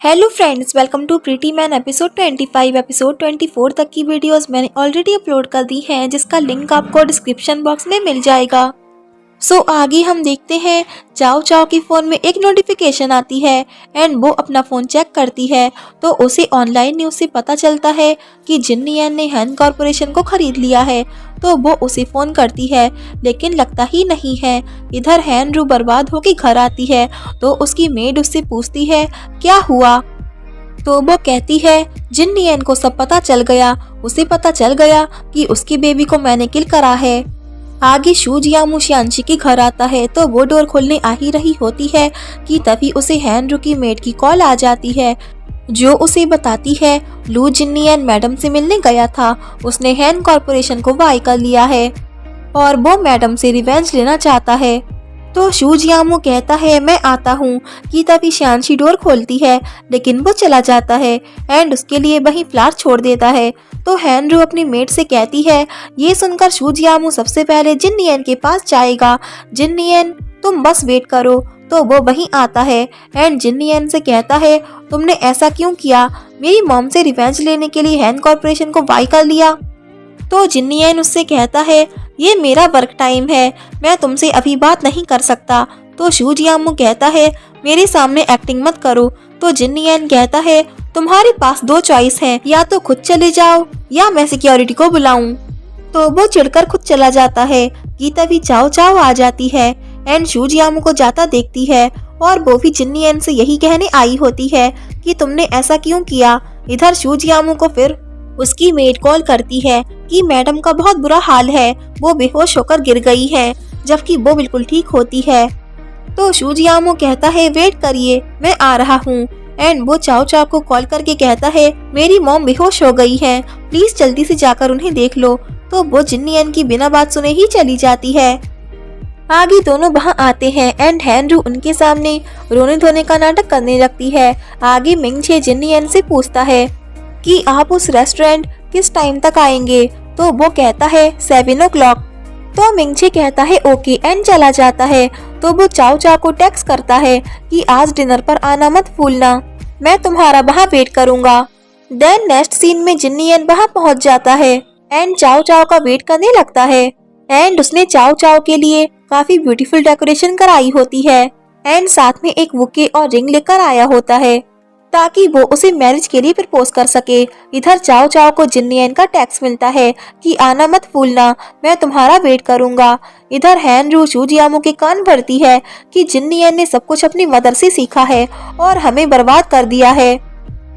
Hello friends, welcome to pretty man episode 25। Episode 24 तक की videos मैंने ऑलरेडी अपलोड कर दी हैं, जिसका लिंक आपको डिस्क्रिप्शन बॉक्स में मिल जाएगा। सो आगे हम देखते हैं, चाओ चाओ की फ़ोन में एक नोटिफिकेशन आती है एंड वो अपना फ़ोन चेक करती है तो उसे ऑनलाइन न्यूज़ से पता चलता है कि जिन्नियन ने हैन कॉरपोरेशन को ख़रीद लिया है। तो वो उसे फ़ोन करती है लेकिन लगता ही नहीं है। इधर हैनरू बर्बाद होकर घर आती है तो उसकी मेड उससे पूछती है क्या हुआ। तो वो कहती है जिन्नियन को सब पता चल गया, उसे पता चल गया कि उसकी बेबी को मैंने किल करा है। आगे शू जियामू शियांशी के घर आता है तो वो डोर खोलने आ ही रही होती है कि तभी उसे हैनरू की मेड की कॉल आ जाती है, जो उसे बताती है लू जिन्नियन मैडम से मिलने गया था। उसने हैन कॉरपोरेशन को बाय कर लिया है और वो मैडम से रिवेंज लेना चाहता है। तो शू जियामू कहता है मैं आता हूँ कि तभी शियांशी डोर खोलती है लेकिन वो चला जाता है एंड उसके लिए वहीं फ्लावर छोड़ देता है। तो हैनरू अपनी मेड से कहती है। ये सुनकर शू जियामू सबसे पहले जिन्नियन के पास जाएगा। जिन्नियन तुम बस वेट करो। तो वो वहीं आता है एंड जिन्नियन से कहता है तुमने ऐसा क्यों किया, मेरी मॉम से रिवेंज लेने के लिए हैन कॉरपोरेशन को बाय कर लिया। तो जिन्नियन उससे कहता है ये मेरा वर्क टाइम है, मैं तुमसे अभी बात नहीं कर सकता। तो शू जियामू कहता है मेरे सामने एक्टिंग मत करो। तो जिन्नियन कहता है तुम्हारे पास दो चॉइस है, या तो खुद चले जाओ या मैं सिक्योरिटी को बुलाऊं। तो वो चिढ़कर खुद चला जाता है कि तभी चाओ चाओ आ जाती है एंड शू जियामू को जाता देखती है और वो भी जिन्नियन से यही कहने आई होती है कि तुमने ऐसा क्यों किया। इधर शू जियामू को फिर उसकी मेड कॉल करती है कि मैडम का बहुत बुरा हाल है, वो बेहोश होकर गिर गई है, जबकि वो बिल्कुल ठीक होती है। तो शू जियामू कहता है वेट करिए मैं आ रहा हूँ एंड वो चाओ चाओ को कॉल करके कहता है मेरी मॉम बेहोश हो गई है, प्लीज जल्दी से जाकर उन्हें देख लो। तो वो जिन्नियन की बिना बात सुने ही चली जाती है। आगे दोनों वहाँ आते हैं एंड हैनरू उनके सामने रोने धोने का नाटक करने लगती है। आगे मिंगछे जिन्नियन से पूछता है कि आप उस रेस्टोरेंट किस टाइम तक आएंगे। तो वो कहता है 7 o'clock। तो मिंगछे कहता है ओके एंड चला जाता है। तो वो चाओ चाओ को टेक्स्ट करता है कि आज डिनर पर आना मत भूलना, मैं तुम्हारा वहाँ वेट करूँगा। देन नेक्स्ट सीन में जिन्नियन वहाँ पहुँच जाता है एंड चाओ चाओ का वेट करने लगता है एंड उसने चाओ चाओ के लिए काफी ब्यूटीफुल डेकोरेशन कराई होती है एंड साथ में एक बुके और रिंग लेकर आया होता है ताकि वो उसे मैरिज के लिए प्रपोज कर सके। इधर चाओ चाओ को जिन्नियन का टेक्स्ट मिलता है कि आना मत भूलना, मैं तुम्हारा वेट करूंगा। इधर हैनरू शू जियामू के कान भरती है कि जिन्नियन ने सब कुछ अपनी मदर से सीखा है और हमें बर्बाद कर दिया है।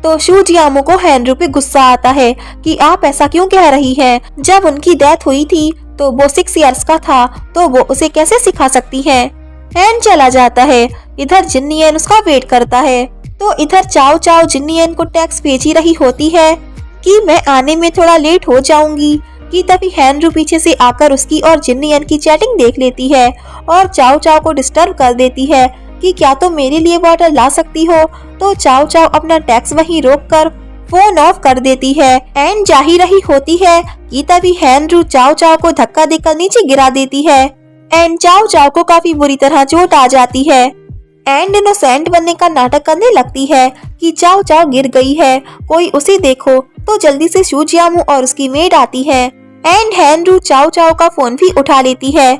तो शू जियामू को हैनरू पे गुस्सा आता है कि आप ऐसा क्यों कह रही हैं, जब उनकी डेथ हुई थी तो वो 6 years का था, तो वो उसे कैसे सिखा सकती है। एंड चला जाता है। इधर जिन्नियन उसका वेट करता है। तो इधर चाओ चाओ जिन्नियन को टेक्स्ट भेजी रही होती है कि मैं आने में थोड़ा लेट हो जाऊंगी, कि तभी हैनरू पीछे से आकर उसकी और जिन्नियन की चैटिंग देख लेती है और चाओ चाओ को डिस्टर्ब कर देती है कि क्या तो मेरे लिए वाटर ला सकती हो। तो चाओ चाओ अपना टेक्स्ट वहीं रोककर फोन ऑफ कर देती है एंड जा ही रही होती है कि तभी हैनरू चाओ चाओ को धक्का देकर नीचे गिरा देती है एंड चाओ चाओ को काफी बुरी तरह चोट आ जाती है एंड इनोसेंट बनने का नाटक करने लगती है कि चाओ चाओ गिर गई है, कोई उसे देखो। तो जल्दी से शू जियामू और उसकी मेड आती है एंड हैनरू चाओ चाओ का फोन भी उठा लेती है।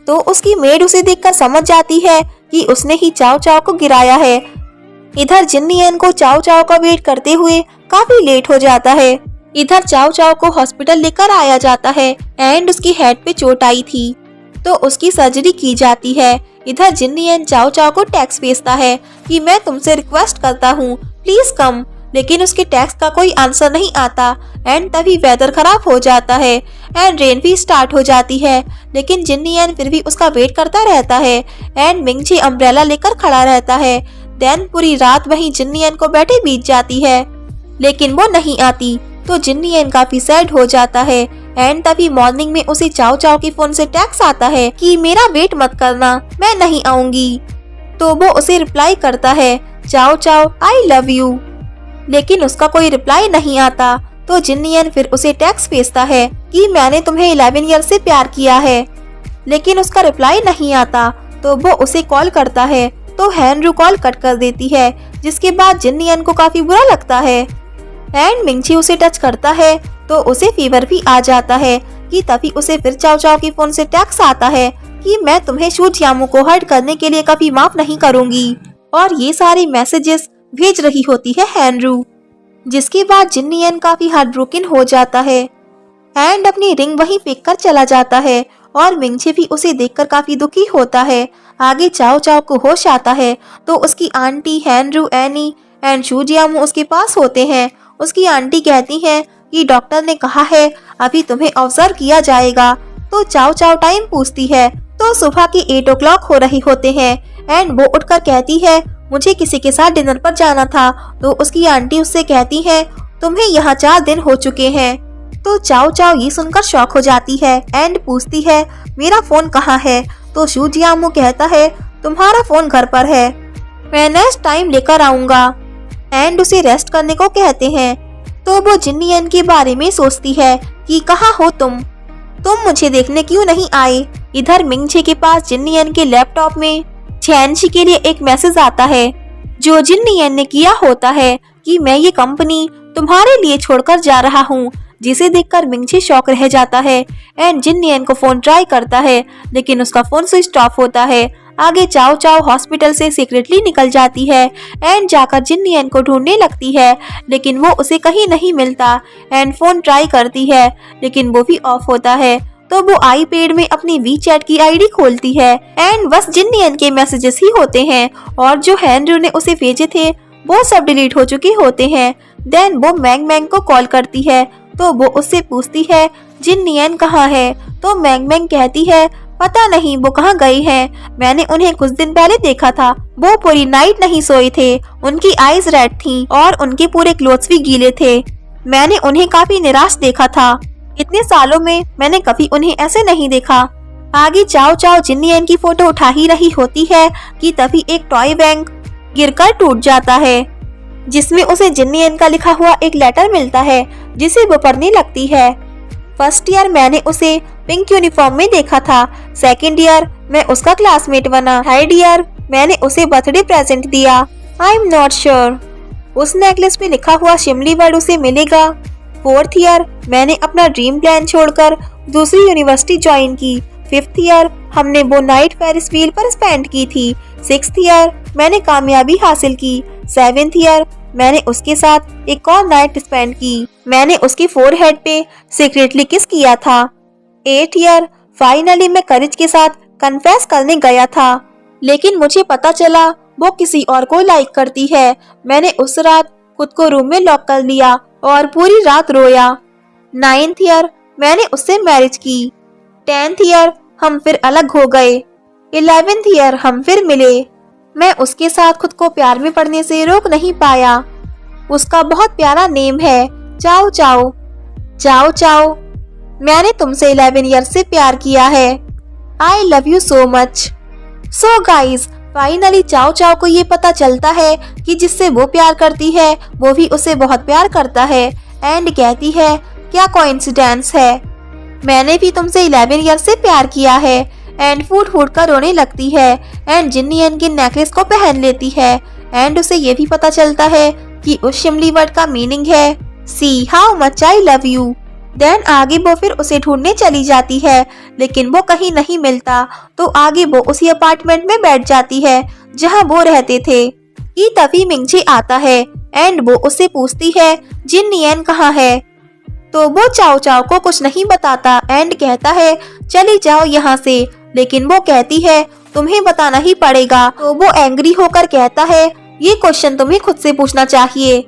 तो उसकी मेड उसे देखकर समझ जाती है कि उसने ही चाओ चाओ को गिराया है। इधर जिन्नियन को चाओ चाओ का वेट करते हुए काफी लेट हो जाता है। इधर चाओ चाओ को हॉस्पिटल लेकर आया जाता है एंड उसकी हेड पे चोट आई थी तो उसकी सर्जरी की जाती है। इधर जिन्नियन चाओ चाओ को टेक्स्ट भेजता है कि मैं तुमसे रिक्वेस्ट करता हूँ प्लीज कम, लेकिन उसके टेक्स्ट का कोई आंसर नहीं आता एंड तभी वेदर खराब हो जाता है एंड रेन भी स्टार्ट हो जाती है, लेकिन जिन्नियन फिर भी उसका वेट करता रहता है एंड मिंगछे अम्ब्रेला लेकर खड़ा रहता है। देन पूरी रात वहीं जिन्नियन को बैठे बीत जाती है लेकिन वो नहीं आती। तो जिन्नियन काफी सैड हो जाता है एंड तभी मॉर्निंग में उसे चाओ चाओ के फोन से टेक्स्ट आता है कि मेरा वेट मत करना, मैं नहीं आऊंगी। तो वो उसे रिप्लाई करता है चाओ चाओ आई लव यू, लेकिन उसका कोई रिप्लाई नहीं आता। तो जिन्नियन फिर उसे टेक्स्ट भेजता है कि मैंने तुम्हें 11 ईयर से प्यार किया है, लेकिन उसका रिप्लाई नहीं आता। तो वो उसे कॉल करता है तो हैनरू कॉल कट कर देती है जिसके बाद जिन्नियन को काफी बुरा लगता है एंड मिंगछी उसे टच करता है तो उसे फीवर भी आ जाता है कि तभी उसे फिर चाओ चाओ के फोन से टेक्स्ट आता है कि मैं तुम्हें शू जियामू को हर्ट करने के लिए कभी माफ नहीं करूंगी। और ये सारे मैसेजेस भेज रही होती है हैनरू। जिसके बाद जिन्नियन काफी हार्ट ब्रोकन हो जाता है एंड अपनी रिंग वहीं फेंक कर चला जाता है और मिंगछी भी उसे देखकर काफी दुखी होता है। आगे चाओ चाओ को होश आता है तो उसकी आंटी हैनरू, एनी एंड शू जियामू उसके पास होते हैं। उसकी आंटी कहती है कि डॉक्टर ने कहा है अभी तुम्हें ऑब्जर्व किया जाएगा। तो चाओ चाओ टाइम पूछती है तो सुबह के 8 o'clock हो रही होते हैं एंड वो उठकर कहती है मुझे किसी के साथ डिनर पर जाना था। तो उसकी आंटी उससे कहती है तुम्हें यहाँ 4 दिन हो चुके हैं। तो चाओ चाओ ये सुनकर शॉक हो जाती है एंड पूछती है मेरा फोन कहाँ है। तो शू जियामू कहता है तुम्हारा फोन घर पर है, मैं नेक्स्ट टाइम लेकर आऊंगा एंड उसे रेस्ट करने को कहते हैं। तो वो जिन्नियन के बारे में सोचती है कि कहाँ हो तुम मुझे देखने क्यों नहीं आए। इधर मिंगछी के पास जिन्नियन के लैपटॉप में चैनशी के लिए एक मैसेज आता है जो जिन्नियन ने किया होता है कि मैं ये कंपनी तुम्हारे लिए छोड़कर जा रहा हूँ। जिसे देखकर मिंगछी शॉक रह जाता है एंड जिन्नियन को फोन ट्राई करता है लेकिन उसका फोन स्विच ऑफ होता है। आगे चाओ चाओ हॉस्पिटल से सीक्रेटली निकल जाती है एंड जाकर जिन्नियन को ढूंढने लगती है लेकिन वो उसे कहीं नहीं मिलता एंड फोन ट्राई करती है लेकिन वो भी ऑफ होता है। तो वो आईपैड में अपनी वीचैट की आईडी खोलती है एंड बस जिन्नियन के मैसेजेस ही होते हैं और जो हैनरू ने उसे भेजे थे वो सब डिलीट हो चुके होते हैं। देन वो मैंग मैंग को कॉल करती है तो वो उससे पूछती है जिन्नियन कहाँ है। तो मैंग मैंग कहती है पता नहीं वो कहाँ गई हैं, मैंने उन्हें कुछ दिन पहले देखा था, वो पूरी नाइट नहीं सोए थे, उनकी आईज रेड थी और उनके पूरे क्लोथ्स भी गीले थे। मैंने उन्हें काफी निराश देखा था, इतने सालों में मैंने कभी उन्हें ऐसे नहीं देखा। आगे चाओ चाओ जिन्नियन की फोटो उठा ही रही होती है कि तभी एक टॉय बैंक गिरकर टूट जाता है जिसमें उसे जिन्नियन का लिखा हुआ एक लेटर मिलता है जिसे वो पढ़ने लगती है। फर्स्ट ईयर मैंने उसे पिंक यूनिफॉर्म में देखा था, सेकंड ईयर मैं उसका क्लासमेट बना, थर्ड ईयर मैंने उसे बर्थडे प्रेजेंट दिया, आई एम नॉट श्योर उस नेकलेस पे लिखा हुआ शिमली वर्ड उसे मिलेगा। फोर्थ ईयर मैंने अपना ड्रीम प्लान छोड़कर दूसरी यूनिवर्सिटी ज्वाइन की, फिफ्थ ईयर हमने वो नाइट पेरिस व्हील पर स्पेंड की थी, सिक्स्थ ईयर मैंने कामयाबी हासिल की, सेवेंथ ईयर मैंने उसके साथ एक और नाइट स्पेंड की, मैंने उसकी फोरहेड पे सीक्रेटली किस किया था। 8 ईयर फाइनली मैं करिज के साथ कन्फेस करने गया था लेकिन मुझे पता चला वो किसी और को लाइक करती है। मैंने उस रात खुद को रूम में लॉक कर लिया और पूरी रात रोया। 9th ईयर मैंने उससे मैरिज की, 10th ईयर हम फिर अलग हो गए, 11th ईयर हम फिर मिले। मैं उसके साथ खुद को प्यार में पड़ने से रोक नहीं पाया। उसका बहुत प्यारा नेम है चाओ चाओ। चाओ चाओ मैंने तुमसे 11 ईयर से प्यार किया है, आई love you so much. So guys finally चाओ चाओ को ये पता चलता है कि जिससे वो प्यार करती है वो भी उसे बहुत प्यार करता है एंड कहती है क्या कोइंसिडेंस है, मैंने भी तुमसे 11 ईयर से प्यार किया है एंड फूट फूट कर रोने लगती है एंड जिन्नियन के नेकलेस को पहन लेती है एंड उसे ये भी पता चलता है कि उस शिमली वर्ड का मीनिंग है see how much I love you. Then आगे वो फिर उसे ढूंढने चली जाती है लेकिन वो कहीं नहीं मिलता। तो आगे वो उसी अपार्टमेंट में बैठ जाती है जहां वो रहते थे कि तभी मिंगछी आता है एंड वो उससे पूछती है जिन्नियन कहाँ है। तो वो चाओ चाओ को कुछ नहीं बताता एंड कहता है चली जाओ यहाँ से, लेकिन वो कहती है तुम्हें बताना ही पड़ेगा। तो वो एंग्री होकर कहता है ये क्वेश्चन तुम्हें खुद से पूछना चाहिए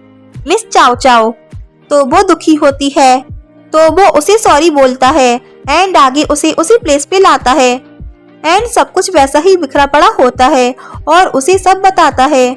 मिस चाओ चाओ। तो वो दुखी होती है तो वो उसे सॉरी बोलता है एंड आगे उसे उसी प्लेस पे लाता है एंड सब कुछ वैसा ही बिखरा पड़ा होता है और उसे सब बताता है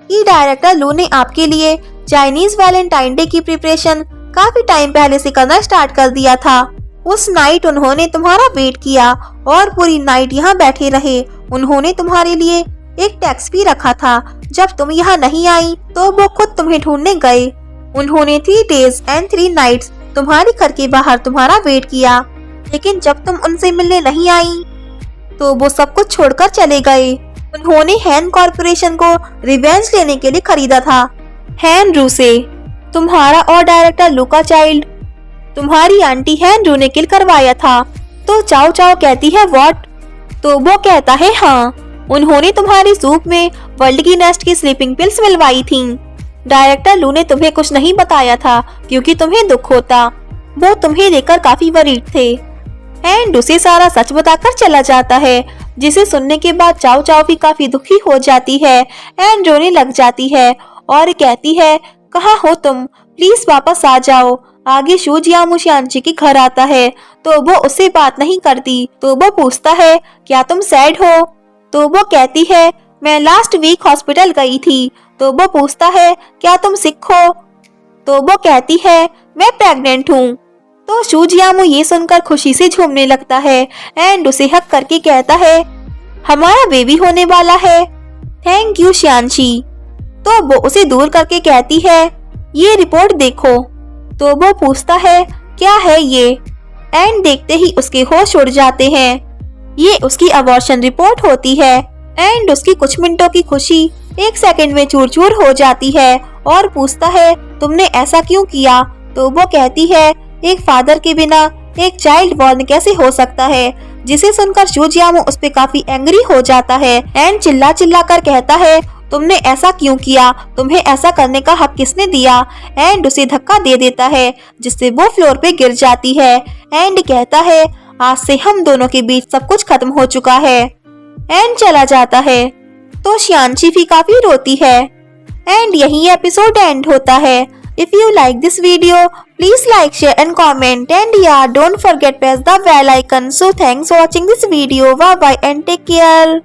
कि डायरेक्टर लू ने आपके लिए चाइनीज वैलेंटाइन डे की प्रिपरेशन काफी टाइम पहले से करना स्टार्ट कर दिया था। उस नाइट उन्होंने तुम्हारा वेट किया और पूरी नाइट यहाँ बैठे रहे। उन्होंने तुम्हारे लिए एक टैक्स भी रखा था, जब तुम यहाँ नहीं आई तो वो खुद तुम्हें ढूंढने गए। उन्होंने 3 days and 3 nights तुम्हारे घर के बाहर तुम्हारा वेट किया, लेकिन जब तुम उनसे मिलने नहीं आई तो वो सब कुछ छोड़कर चले गए। उन्होंने हैन कॉर्पोरेशन को रिवेंज लेने के लिए खरीदा था। हैन रू से तुम्हारा और डायरेक्टर लुका चाइल्ड तुम्हारी आंटी हैन रू ने किल करवाया था। तो चाओ चाओ कहती है व्हाट? तो वो कहता है हाँ, उन्होंने तुम्हारी सूप में वर्ल्ड की नेस्ट की स्लीपिंग पिल्स मिलवाई थीं। डायरेक्टर लू ने तुम्हें कुछ नहीं बताया था क्योंकि तुम्हें दुख होता। वो तुम्हें लेकर काफी वरीड थे। एंड उसे सारा सच बताकर चला जाता है, जिसे सुनने के बाद चाओ चाओ भी काफी दुखी हो जाती है एंड रोने लग जाती है और कहती है कहाँ हो तुम, प्लीज वापस आ जाओ। आगे शूजियामू शियांची के घर आता है तो वो उससे बात नहीं करती। तो वो पूछता है क्या तुम सैड हो? तो वो कहती है मैं लास्ट वीक हॉस्पिटल गई थी। तो वो पूछता है क्या तुम सिक हो? तो वो कहती है मैं प्रेग्नेंट हूँ। तो शूजियामू ये सुनकर खुशी से झूमने लगता है एंड उसे हक करके कहता है हमारा बेबी होने वाला है, थैंक यू शियांची। तो वो उसे दूर करके कहती है ये रिपोर्ट देखो। तो वो पूछता है क्या है ये? एंड देखते ही उसके होश उड़ जाते हैं। ये उसकी अबॉर्शन रिपोर्ट होती है एंड उसकी कुछ मिनटों की खुशी एक सेकंड में चूर चूर हो जाती है और पूछता है तुमने ऐसा क्यों किया? तो वो कहती है एक फादर के बिना एक चाइल्ड बॉर्न कैसे हो सकता है? जिसे सुनकर शूजियामू उस पे काफी एंग्री हो जाता है एंड चिल्ला चिल्ला कर कहता है तुमने ऐसा क्यों किया? तुम्हें ऐसा करने का हक किसने दिया? एंड उसे धक्का दे देता है जिससे वो फ्लोर पे गिर जाती है एंड कहता है आज से हम दोनों के बीच सब कुछ खत्म हो चुका है एंड चला जाता है। तो शियांची भी काफी रोती है एंड यही एपिसोड एंड होता है। If you like this video, please like, share and comment, and yeah, don't forget press the bell icon. So thanks for watching this video. Bye bye and take care.